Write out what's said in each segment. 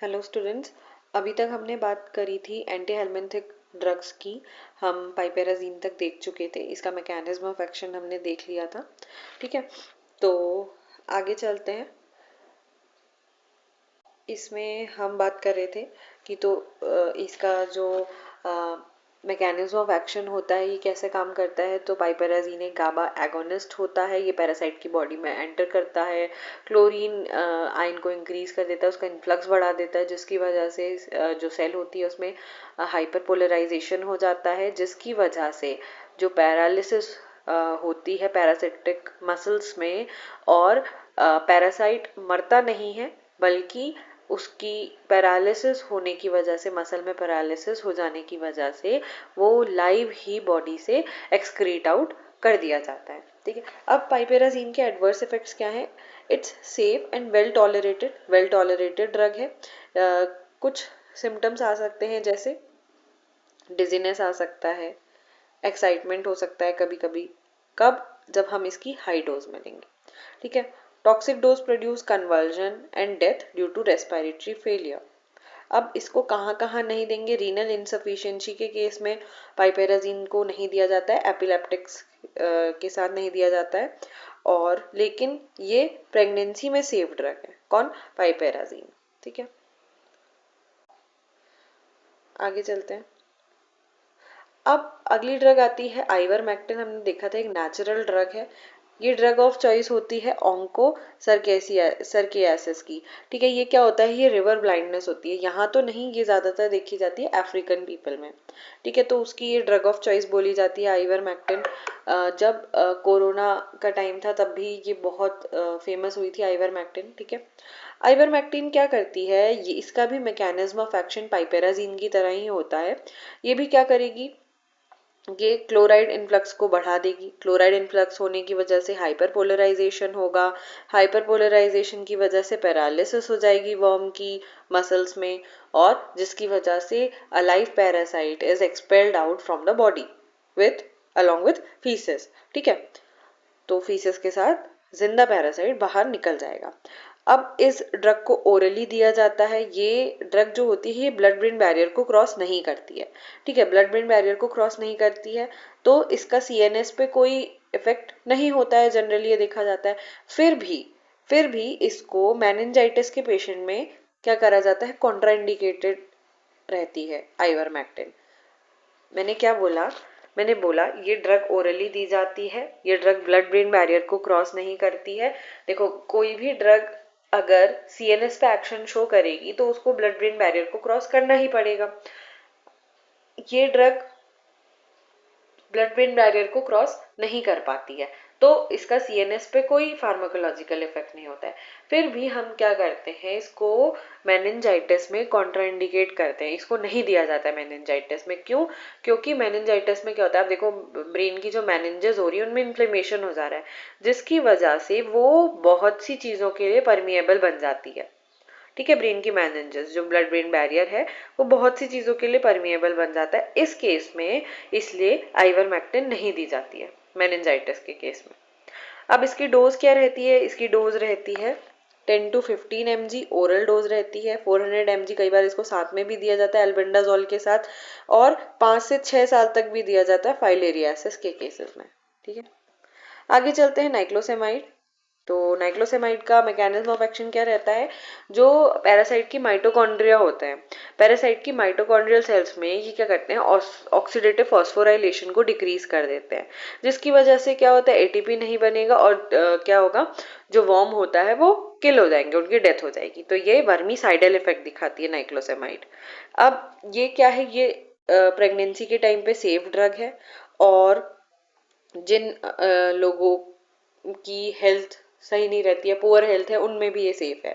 Hello students. अभी तक हमने बात करी थी एंटी हेलमिंथिक ड्रग्स की। हम पाइपेराजीन तक देख चुके थे, इसका मैकेनिज्म ऑफ एक्शन हमने देख लिया था। ठीक है, तो आगे चलते हैं। इसमें हम बात कर रहे थे कि इसका जो मैकेनिज्म ऑफ एक्शन होता है, ये कैसे काम करता है। तो पाइपेराजीन एक गाबा एगोनिस्ट होता है, ये पैरासाइट की बॉडी में एंटर करता है, क्लोरीन आयन को इंक्रीज कर देता है, उसका इन्फ्लक्स बढ़ा देता है, जिसकी वजह से जो सेल होती है उसमें हाइपरपोलराइजेशन हो जाता है, जिसकी वजह से जो पैरालिसिस होती है पैरासिटिक मसल्स में, और पैरासाइट मरता नहीं है बल्कि उसकी पैरालिसिस होने की वजह से, मसल में पैरालिसिस हो जाने की वजह से वो लाइव ही बॉडी से एक्सक्रीट आउट कर दिया जाता है। ठीक है, अब पाइपेराजीन के एडवर्स इफेक्ट्स क्या हैं। It's safe and well tolerated drug है। कुछ सिम्टम्स आ सकते हैं, जैसे डिजीनेस आ सकता है, एक्साइटमेंट हो सकता है कभी कभी। कब? जब हम इसकी हाई डोज में लेंगे। ठीक है, toxic dose produce convulsion and death due to respiratory failure. अब इसको कहाँ कहाँ नहीं देंगे। रीनल इनसफिशिएंसी के केस में पाइपेराजीन को नहीं दिया जाता है, एपिलेप्टिक्स के साथ नहीं दिया जाता है। और लेकिन ये प्रेगनेंसी में सेफ ड्रग है। कौन? पाइपेराजीन। ठीक है, आगे चलते हैं। अब अगली ड्रग आती है आइवरमेक्टिन। हमने देखा था एक नेचुरल ड्रग है। ये ड्रग ऑफ चॉइस होती है ऑन्को सरकेसियासिस की। ठीक है, ये क्या होता है, ये रिवर ब्लाइंडनेस होती है। यहाँ तो नहीं, ये ज्यादातर देखी जाती है अफ्रीकन पीपल में। ठीक है, तो उसकी ये ड्रग ऑफ चॉइस बोली जाती है आइवरमेक्टिन। जब कोरोना का टाइम था तब भी ये बहुत फेमस हुई थी आइवरमेक्टिन। ठीक है, आइवरमेक्टिन क्या करती है, ये इसका भी मैकेनिज्म ऑफ एक्शन पाइपेराजीन की तरह ही होता है। ये भी क्या करेगी, ये क्लोराइड इन्फ्लक्स को बढ़ा देगी। क्लोराइड इन्फ्लक्स होने की वजह से हाइपरपोलराइजेशन होगा। हाइपरपोलराइजेशन की वजह से पैरालिसिस हो जाएगी वर्म की मसल्स में, और जिसकी वजह से alive parasite is expelled out from the body with along with faeces. ठीक है, तो फीसेस के साथ जिंदा पैरासाइट बाहर निकल जाएगा। अब इस ड्रग को ओरली दिया जाता है। ये ड्रग जो होती है ये ब्लड ब्रेन बैरियर को क्रॉस नहीं करती है। ठीक है, ब्लड ब्रेन बैरियर को क्रॉस नहीं करती है, तो इसका सीएनएस पे कोई इफेक्ट नहीं होता है, जनरली ये देखा जाता है। फिर भी इसको मेनिंजाइटिस के पेशेंट में क्या करा जाता है, कॉन्ट्राइंडिकेटेड रहती है आइवरमेक्टिन। मैंने क्या बोला, मैंने बोला ये ड्रग ओरली दी जाती है, ये ड्रग ब्लड ब्रेन बैरियर को क्रॉस नहीं करती है। देखो, कोई भी ड्रग अगर सीएनएस पे एक्शन शो करेगी तो उसको ब्लड ब्रेन बैरियर को क्रॉस करना ही पड़ेगा। ये ड्रग ब्लड ब्रेन बैरियर को क्रॉस नहीं कर पाती है, तो इसका सीएनएस पे कोई फार्माकोलॉजिकल इफेक्ट नहीं होता है। फिर भी हम क्या करते हैं, इसको मेनिंजाइटिस में कॉन्ट्राइंडिकेट करते हैं, इसको नहीं दिया जाता है मेनिंजाइटिस में। क्यों? क्योंकि मेनिंजाइटिस में क्या होता है, आप देखो ब्रेन की जो मेनिंजेस हो रही है उनमें इन्फ्लेमेशन हो जा रहा है, जिसकी वजह से वो बहुत सी चीजों के लिए परमिएबल बन जाती है। ठीक है, ब्रेन की मेनिंजेस जो ब्लड ब्रेन बैरियर है वो बहुत सी चीजों के लिए परमिएबल बन जाता है इस केस में, इसलिए आइवरमेक्टिन नहीं दी जाती है मेनिंजाइटिस के केस में। अब इसकी डोज क्या रहती है, इसकी डोज रहती है 10 to 15 mg ओरल डोज रहती है। 400 mg कई बार इसको साथ में भी दिया जाता है एल्बेंडाजोल के साथ, और 5 से 6 साल तक भी दिया जाता है फाइलेरियासिस के केसेस में। ठीक है, आगे चलते हैं नाइक्लोसेमाइड। तो नाइक्लोसेमाइड का मैकेनिज्म ऑफ एक्शन क्या रहता है, जो पैरासाइट की माइटोकॉन्ड्रिया होते हैं, पैरासाइट की माइटोकॉन्ड्रियल सेल्स में ये क्या करते हैं, ऑक्सीडेटिव फॉस्फोराइलेशन को डिक्रीज कर देते हैं, जिसकी वजह से क्या होता है, एटीपी नहीं बनेगा, और क्या होगा, जो वर्म होता है वो किल हो जाएंगे, उनकी डेथ हो जाएगी। तो ये वर्मीसाइडल इफेक्ट दिखाती है नाइक्लोसेमाइड। अब ये क्या है, ये प्रेगनेंसी के टाइम पे सेफ ड्रग है, और जिन लोगों की हेल्थ सही नहीं रहती है, पुअर हेल्थ है, उनमें भी ये सेफ है।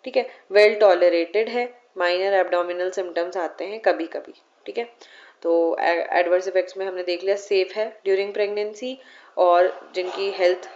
ठीक है, वेल टॉलरेटेड है, माइनर एब्डोमिनल सिम्टम्स आते हैं कभी कभी। ठीक है, तो एडवर्स इफेक्ट्स में हमने देख लिया, सेफ है ड्यूरिंग प्रेगनेंसी, और जिनकी हेल्थ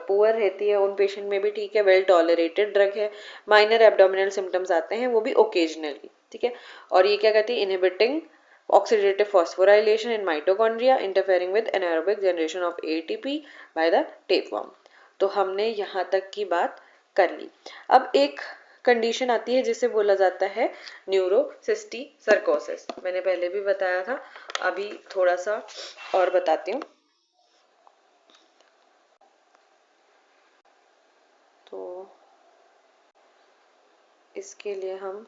पुअर रहती है उन पेशेंट में भी ठीक है, वेल टॉलरेटेड ड्रग है। माइनर एब्डोमिनल सिम्टम्स आते हैं, वो भी ओकेजनली। ठीक है, और ये क्या कहती है, inhibiting oxidative phosphorylation in mitochondria interfering with anaerobic generation of ATP by the tapeworm। तो हमने यहाँ तक की बात कर ली। अब एक कंडीशन आती है जिसे बोला जाता है न्यूरोसिस्टिसर्कोसिस। मैंने पहले भी बताया था, अभी थोड़ा सा और बताती हूँ। तो इसके लिए हम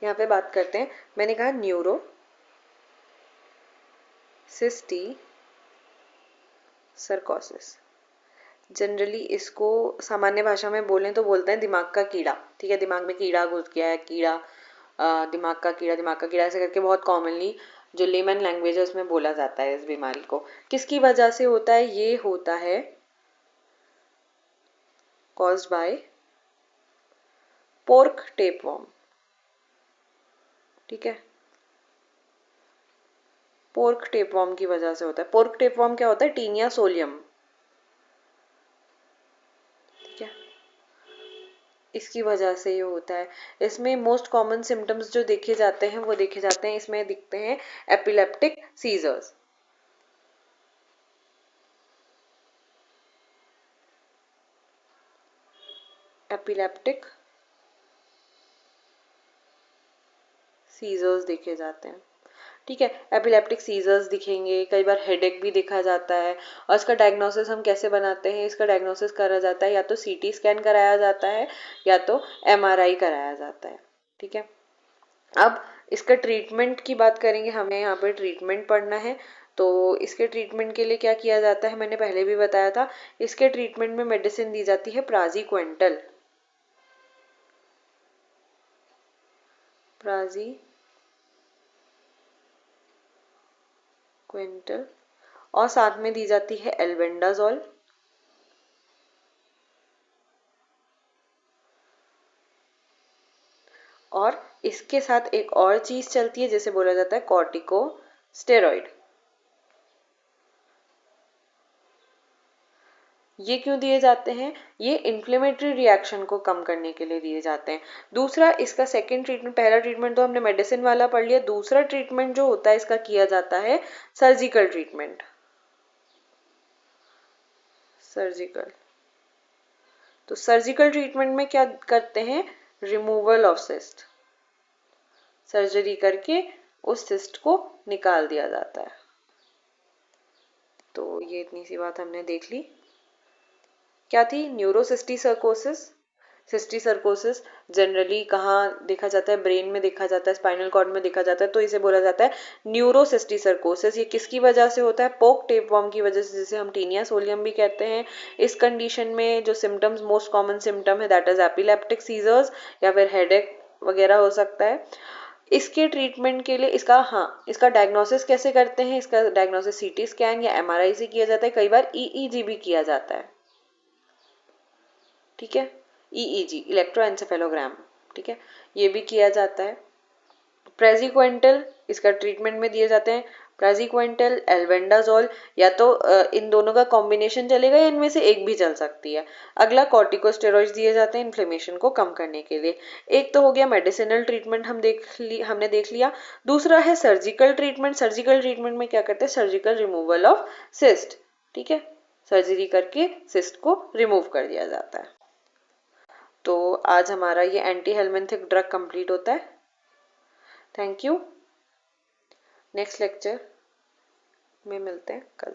यहाँ पे बात करते हैं। मैंने कहा न्यूरो सिस्टिसर्कोसिस। जनरली इसको सामान्य भाषा में बोलें तो बोलते हैं दिमाग का कीड़ा। ठीक है, दिमाग में कीड़ा घुस गया है, कीड़ा, दिमाग का कीड़ा ऐसे करके बहुत कॉमनली जो लेमन लैंग्वेज है उसमें बोला जाता है इस बीमारी को। किसकी वजह से होता है? ये होता है कॉज्ड बाय पोर्क टेपवर्म। ठीक है, पोर्क टेपवर्म की वजह से होता है। पोर्क टेपवर्म क्या होता है? Taenia solium. ठीक है, इसकी वजह से ये होता है। इसमें मोस्ट कॉमन सिम्टम्स जो देखे जाते हैं वो देखे जाते हैं, इसमें दिखते हैं एपिलेप्टिक सीजर्स। एपिलेप्टिक सीजर्स देखे जाते हैं। ठीक है, एपिलेप्टिक सीजर्स दिखेंगे, कई बार हेडेक भी देखा जाता है। और इसका डायग्नोसिस हम कैसे बनाते हैं? इसका डायग्नोसिस करा जाता है या तो सीटी स्कैन कराया जाता है या तो एमआरआई कराया जाता है। ठीक है, अब इसका ट्रीटमेंट की बात करेंगे, हमें यहाँ पे ट्रीटमेंट पढ़ना है। तो इसके ट्रीटमेंट के लिए क्या किया जाता है मैंने पहले भी बताया था। इसके ट्रीटमेंट में मेडिसिन दी जाती है प्राजीक्वेंटल। प्राजीक्वेंटल और साथ में दी जाती है एल्बेंडाजोल। और इसके साथ एक और चीज चलती है जिसे बोला जाता है कॉर्टिकोस्टेरॉइड। ये क्यों दिए जाते हैं? ये इन्फ्लेमेटरी रिएक्शन को कम करने के लिए दिए जाते हैं। दूसरा, इसका सेकंड ट्रीटमेंट, पहला ट्रीटमेंट तो हमने मेडिसिन वाला पढ़ लिया, दूसरा ट्रीटमेंट जो होता है इसका किया जाता है सर्जिकल ट्रीटमेंट। सर्जिकल, तो सर्जिकल ट्रीटमेंट में क्या करते हैं? Removal of cyst. सर्जरी करके उस सिस्ट को निकाल दिया जाता है। तो ये इतनी सी बात हमने देख ली। क्या थी? न्यूरोसिस्टिसर्कोसिस। सिस्टिसर्कोसिस जनरली कहाँ देखा जाता है? ब्रेन में देखा जाता है, स्पाइनल कॉर्ड में देखा जाता है, तो इसे बोला जाता है न्यूरोसिस्टिसर्कोसिस। ये किसकी वजह से होता है? पोक टेपवर्म की वजह से, जिसे हम टीनिया सोलियम भी कहते हैं। इस कंडीशन में जो सिम्टम्स, मोस्ट कॉमन सिम्टम है दैट इज एपिलेप्टिक सीजर्स या फिर हेडेक वगैरह हो सकता है। इसके ट्रीटमेंट के लिए इसका डायग्नोसिस कैसे करते हैं? इसका डायग्नोसिस सीटी स्कैन या एमआरआई से किया जाता है, कई बार ईईजी भी किया जाता है। ठीक है, ईईजी, इलेक्ट्रोएन्सेफेलोग्राम। ठीक है, ये भी किया जाता है। प्राजीक्वेंटल इसका ट्रीटमेंट में दिए जाते हैं। प्राजीक्वेंटल, एल्बेंडाजोल, या तो इन दोनों का कॉम्बिनेशन चलेगा या इनमें से एक भी चल सकती है। अगला, कॉर्टिकोस्टेरॉइड्स दिए जाते हैं इन्फ्लेमेशन को कम करने के लिए। एक तो हो गया मेडिसिनल ट्रीटमेंट, हमने देख लिया। दूसरा है सर्जिकल ट्रीटमेंट। सर्जिकल ट्रीटमेंट में क्या करते हैं? Surgical removal of cyst. ठीक है, सर्जरी करके सिस्ट को रिमूव कर दिया जाता है। तो आज हमारा ये एंटी हेलमिंथिक ड्रग कंप्लीट होता है। Thank you. नेक्स्ट लेक्चर में मिलते हैं कल।